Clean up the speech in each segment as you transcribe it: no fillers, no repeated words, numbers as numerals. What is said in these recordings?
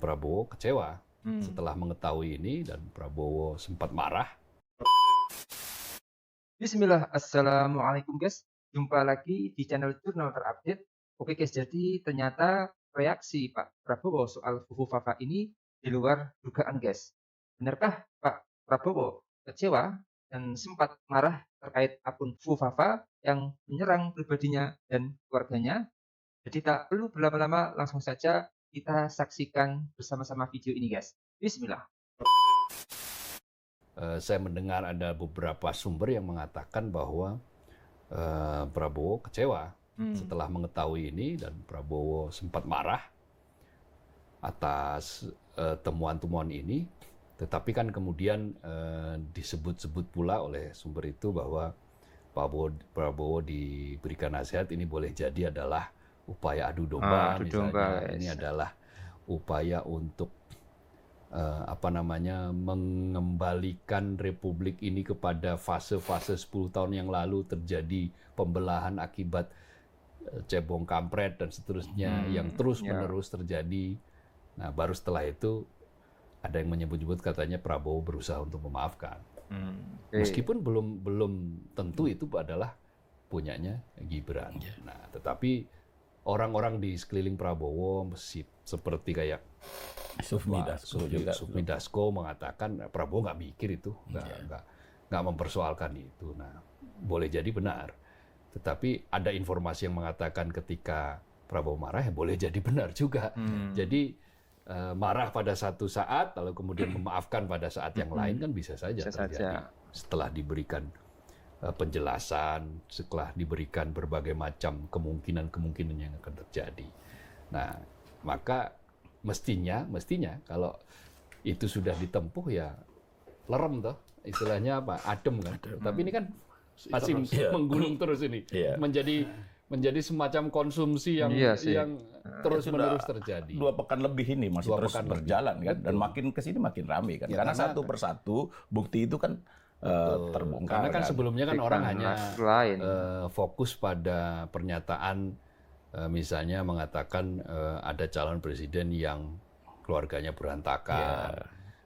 Prabowo kecewa setelah mengetahui ini, dan Prabowo sempat marah. Bismillah, Assalamualaikum guys. Jumpa lagi di channel Jurnal Terupdate. Oke guys, jadi ternyata reaksi Pak Prabowo soal Fufu Fafa ini di luar dugaan guys. Benarkah Pak Prabowo kecewa dan sempat marah terkait akun Fufu Fafa yang menyerang pribadinya dan keluarganya? Jadi tak perlu berlama-lama, langsung saja kita saksikan bersama-sama video ini guys. Bismillah. Saya mendengar ada beberapa sumber yang mengatakan bahwa Prabowo kecewa setelah mengetahui ini, dan Prabowo sempat marah atas temuan-temuan ini. Tetapi kan kemudian disebut-sebut pula oleh sumber itu bahwa Prabowo diberikan nasihat ini boleh jadi adalah upaya adu domba, misalnya. Ini adalah upaya untuk mengembalikan republik ini kepada fase-fase 10 tahun yang lalu terjadi pembelahan akibat cebong kampret dan seterusnya yang terus-menerus terjadi. Nah, baru setelah itu ada yang menyebut-nyebut katanya Prabowo berusaha untuk memaafkan. Meskipun belum tentu itu adalah punyanya Gibran. Nah, tetapi orang-orang di sekeliling Prabowo seperti kayak Sufmi Dasko mengatakan Prabowo nggak mikir itu, nggak mempersoalkan itu. Nah, boleh jadi benar. Tetapi ada informasi yang mengatakan ketika Prabowo marah, ya boleh jadi benar juga. Jadi marah pada satu saat, lalu kemudian memaafkan pada saat yang lain, kan bisa saja terjadi. Setelah diberikan penjelasan, setelah diberikan berbagai macam kemungkinan yang akan terjadi. Nah, maka mestinya kalau itu sudah ditempuh, ya lerem toh, istilahnya apa, adem kan. Tapi ini kan masih menggunung terus ini, menjadi semacam konsumsi yang terus-menerus terjadi. 2 pekan lebih ini masih terus berjalan kan, dan makin kesini makin ramai kan, karena satu persatu bukti itu kan terbongkar. Karena kan sebelumnya kan orang hanya fokus pada pernyataan, misalnya mengatakan ada calon presiden yang keluarganya berantakan,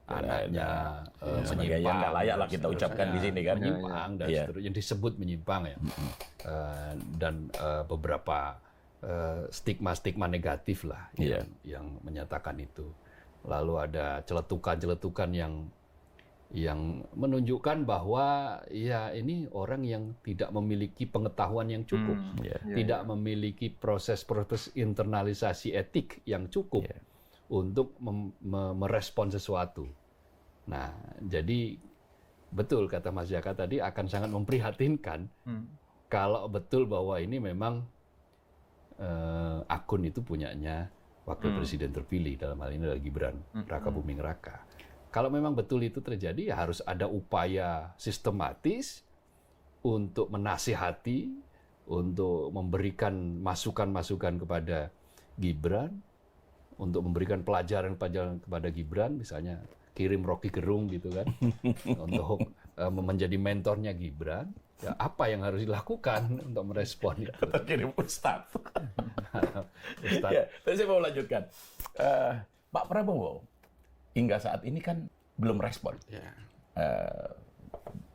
anaknya menyimpang, yang nggak layak lah kita ucapkan di sini kan, menyimpang dan seterusnya, yang disebut menyimpang ya, dan beberapa stigma negatif lah yang menyatakan itu. Lalu ada celetukan yang menunjukkan bahwa ya ini orang yang tidak memiliki pengetahuan yang cukup, tidak memiliki proses internalisasi etik yang cukup untuk merespon sesuatu. Nah, jadi betul kata Mas Jaka tadi, akan sangat memprihatinkan kalau betul bahwa ini memang akun itu punyanya wakil presiden terpilih, dalam hal ini adalah Gibran Raka Buming Raka. Kalau memang betul itu terjadi, ya harus ada upaya sistematis untuk menasihati, untuk memberikan masukan-masukan kepada Gibran, untuk memberikan pelajaran-pelajaran kepada Gibran, misalnya kirim Rocky Gerung gitu kan, untuk menjadi mentornya Gibran. Ya, apa yang harus dilakukan untuk merespon itu? Atau kirim Ustadz. Ya, tapi saya mau lanjutkan. Pak Prabowo hingga saat ini kan belum respon.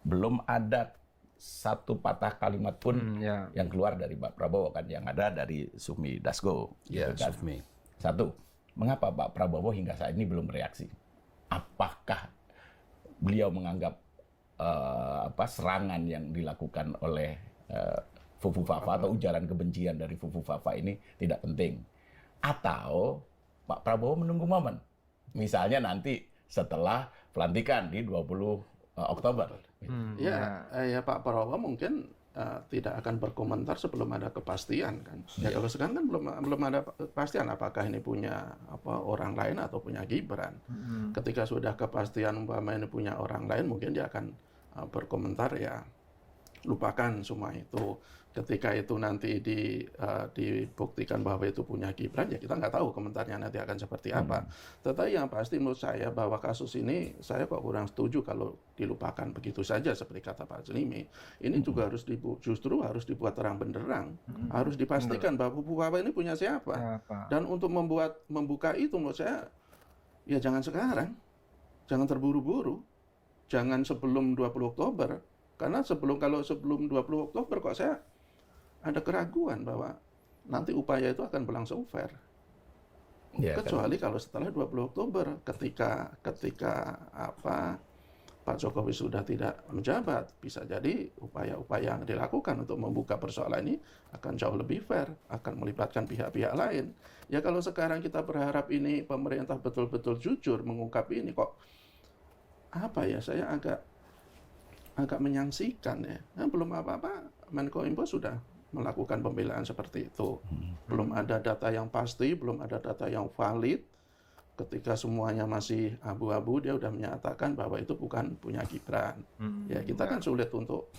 Belum ada satu patah kalimat pun yang keluar dari Pak Prabowo kan, yang ada dari Sufmi Dasko. Ya, kan? Sufmi. Satu, mengapa Pak Prabowo hingga saat ini belum bereaksi? Apakah beliau menganggap serangan yang dilakukan oleh Fufu Fafa atau ujaran kebencian dari Fufu Fafa ini tidak penting? Atau Pak Prabowo menunggu momen? Misalnya nanti setelah pelantikan di 20 Oktober. Ya Pak Prabowo mungkin tidak akan berkomentar sebelum ada kepastian kan. Ya kalau sekarang kan belum ada kepastian apakah ini punya orang lain atau punya Gibran. Ketika sudah kepastian umpama ini punya orang lain, mungkin dia akan berkomentar, ya lupakan semua itu. Ketika itu nanti dibuktikan bahwa itu punya Gibran, ya kita nggak tahu komentarnya nanti akan seperti apa. Tetapi yang pasti menurut saya bahwa kasus ini, saya kok kurang setuju kalau dilupakan begitu saja seperti kata Pak Zlimi. Ini juga justru harus dibuat terang benderang. Harus dipastikan bahwa Fufu Fafa ini punya siapa. Dan untuk membuka itu menurut saya ya jangan sekarang, jangan terburu-buru, jangan sebelum 20 Oktober, karena kalau sebelum 20 Oktober kok saya ada keraguan bahwa nanti upaya itu akan berlangsung fair. Ya, Kecuali kalau setelah 20 Oktober, ketika Pak Jokowi sudah tidak menjabat, bisa jadi upaya-upaya yang dilakukan untuk membuka persoalan ini akan jauh lebih fair, akan melibatkan pihak-pihak lain. Ya kalau sekarang kita berharap ini pemerintah betul-betul jujur mengungkap ini, kok saya agak menyangsikan ya. Nah, belum apa-apa Menkominfo sudah melakukan pembelaan seperti itu. Belum ada data yang pasti, belum ada data yang valid. Ketika semuanya masih abu-abu, dia udah menyatakan bahwa itu bukan punya Gibran. Ya kita kan sulit untuk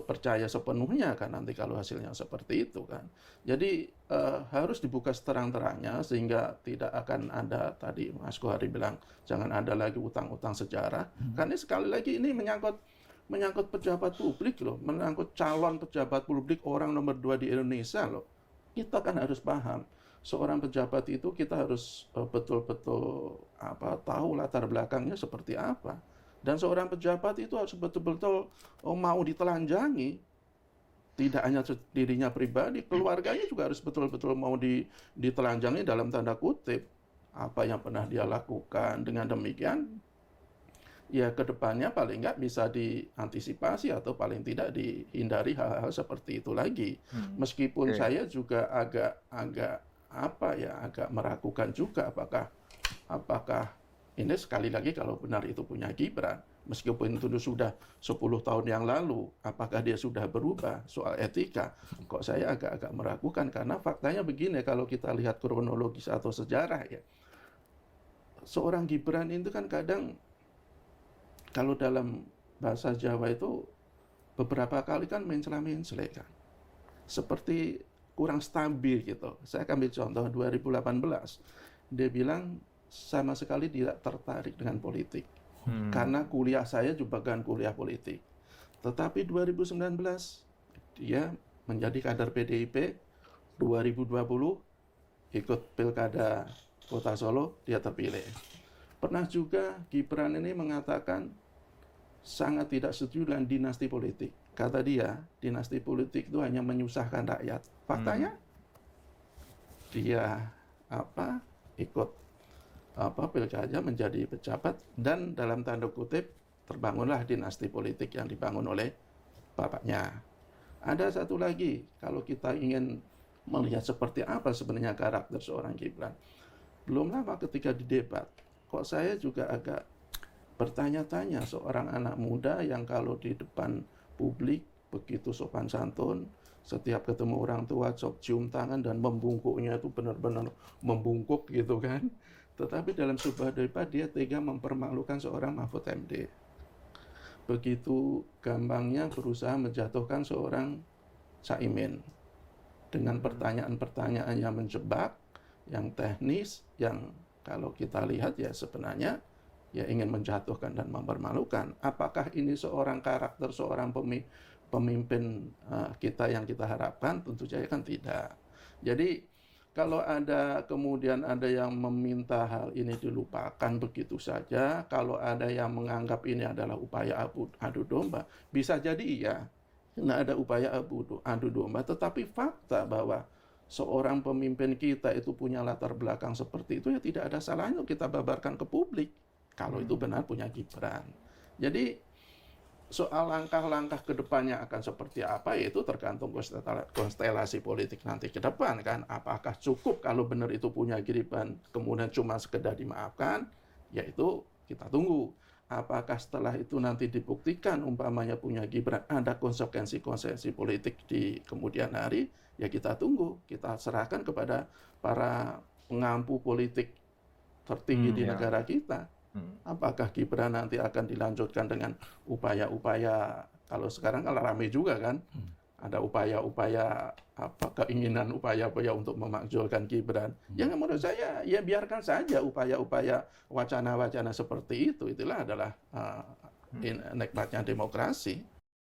percaya sepenuhnya kan nanti kalau hasilnya seperti itu kan. Jadi harus dibuka seterang-terangnya sehingga tidak akan ada, tadi Mas Kohari bilang jangan ada lagi utang-utang sejarah. Karena sekali lagi ini menyangkut pejabat publik loh, menyangkut calon pejabat publik orang nomor 2 di Indonesia loh. Kita kan harus paham. Seorang pejabat itu kita harus betul-betul tahu latar belakangnya seperti apa. Dan seorang pejabat itu harus betul-betul mau ditelanjangi. Tidak hanya dirinya pribadi, keluarganya juga harus betul-betul mau ditelanjangi dalam tanda kutip. Apa yang pernah dia lakukan. Dengan demikian, ya kedepannya paling nggak bisa diantisipasi atau paling tidak dihindari hal-hal seperti itu lagi. Meskipun saya juga agak meragukan juga apakah ini sekali lagi kalau benar itu punya Gibran, meskipun itu sudah 10 tahun yang lalu, apakah dia sudah berubah soal etika? Kok saya agak meragukan, karena faktanya begini, kalau kita lihat kronologis atau sejarah ya, seorang Gibran itu kan kadang, kalau dalam bahasa Jawa itu beberapa kali kan mencela-mencela kan, seperti kurang stabil gitu. Saya ambil contoh 2018, dia bilang sama sekali tidak tertarik dengan politik, karena kuliah saya juga bukan kuliah politik. Tetapi 2019 dia menjadi kader PDIP, 2020 ikut pilkada Kota Solo, dia terpilih. Pernah juga Gibran ini mengatakan sangat tidak setuju dengan dinasti politik. Kata dia, dinasti politik itu hanya menyusahkan rakyat. Faktanya, dia ikut pilkada menjadi pejabat, dan dalam tanda kutip terbangunlah dinasti politik yang dibangun oleh bapaknya. Ada satu lagi, kalau kita ingin melihat seperti apa sebenarnya karakter seorang Gibran, belum lama ketika didebat, kok saya juga agak bertanya-tanya, seorang anak muda yang kalau di depan publik begitu sopan santun, setiap ketemu orang tua cium tangan dan membungkuknya itu benar-benar membungkuk gitu kan. Tetapi dalam sebuah debat dia tega mempermalukan seorang Mahfud MD. Begitu gampangnya berusaha menjatuhkan seorang Caimin dengan pertanyaan-pertanyaan yang menjebak, yang teknis, yang kalau kita lihat ya sebenarnya ya ingin menjatuhkan dan mempermalukan. Apakah ini seorang karakter, seorang pemimpin kita yang kita harapkan? Tentu saja kan tidak. Jadi kalau kemudian ada yang meminta hal ini dilupakan begitu saja, kalau ada yang menganggap ini adalah upaya adu domba, bisa jadi iya, nah ada upaya adu domba, tetapi fakta bahwa seorang pemimpin kita itu punya latar belakang seperti itu, ya tidak ada salahnya kita babarkan ke publik. Kalau itu benar punya Gibran. Jadi soal langkah-langkah ke depannya akan seperti apa, itu tergantung konstelasi politik nanti ke depan kan. Apakah cukup kalau benar itu punya Gibran kemudian cuma sekedar dimaafkan, yaitu kita tunggu. Apakah setelah itu nanti dibuktikan umpamanya punya Gibran ada konsekuensi politik di kemudian hari, ya kita tunggu. Kita serahkan kepada para pengampu politik tertinggi di negara kita. Apakah Gibran nanti akan dilanjutkan dengan upaya-upaya, kalau sekarang kalau ramai juga kan, ada upaya-upaya keinginan upaya-upaya untuk memakzulkan Gibran. Yang menurut saya ya biarkan saja upaya-upaya wacana-wacana seperti itu. Itulah adalah nikmatnya demokrasi.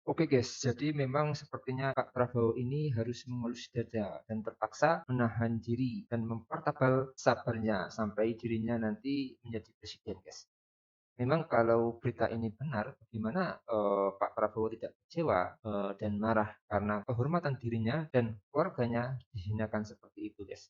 Oke guys, jadi memang sepertinya Pak Prabowo ini harus mengelus dada dan terpaksa menahan diri dan mempertebal sabarnya sampai dirinya nanti menjadi presiden guys. Memang kalau berita ini benar, bagaimana Pak Prabowo tidak kecewa dan marah karena kehormatan dirinya dan keluarganya dihinakan seperti itu guys.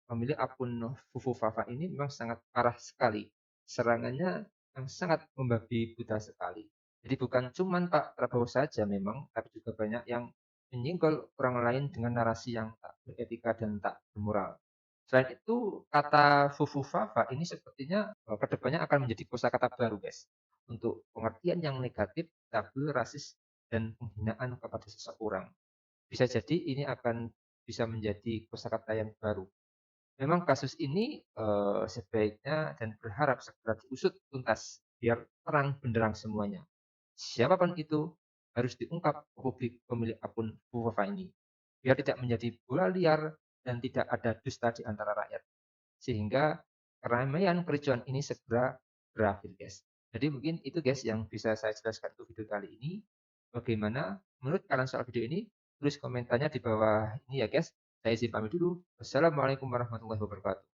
Pemilik akun Fufu Fafa ini memang sangat parah sekali. Serangannya yang sangat membabi buta sekali. Jadi bukan cuma Pak Prabowo saja memang, tapi juga banyak yang menyinggol orang lain dengan narasi yang tak beretika dan tak bermoral. Selain itu, kata Fufu Fafa ini sepertinya kedepannya akan menjadi kosakata baru, guys. Untuk pengertian yang negatif, tabu, rasis, dan penghinaan kepada seseorang. Bisa jadi ini akan bisa menjadi kosakata yang baru. Memang kasus ini sebaiknya dan berharap segera diusut tuntas biar terang benderang semuanya. Siapapun itu harus diungkap ke publik pemilik akun Fufafa ini biar tidak menjadi bola liar dan tidak ada dusta di antara rakyat. Sehingga keramaian kericuan ini segera berakhir, guys. Jadi mungkin itu guys yang bisa saya jelaskan untuk video kali ini. Bagaimana menurut kalian soal video ini? Tulis komentarnya di bawah ini ya guys. Saya izin pamit dulu. Wassalamualaikum warahmatullahi wabarakatuh.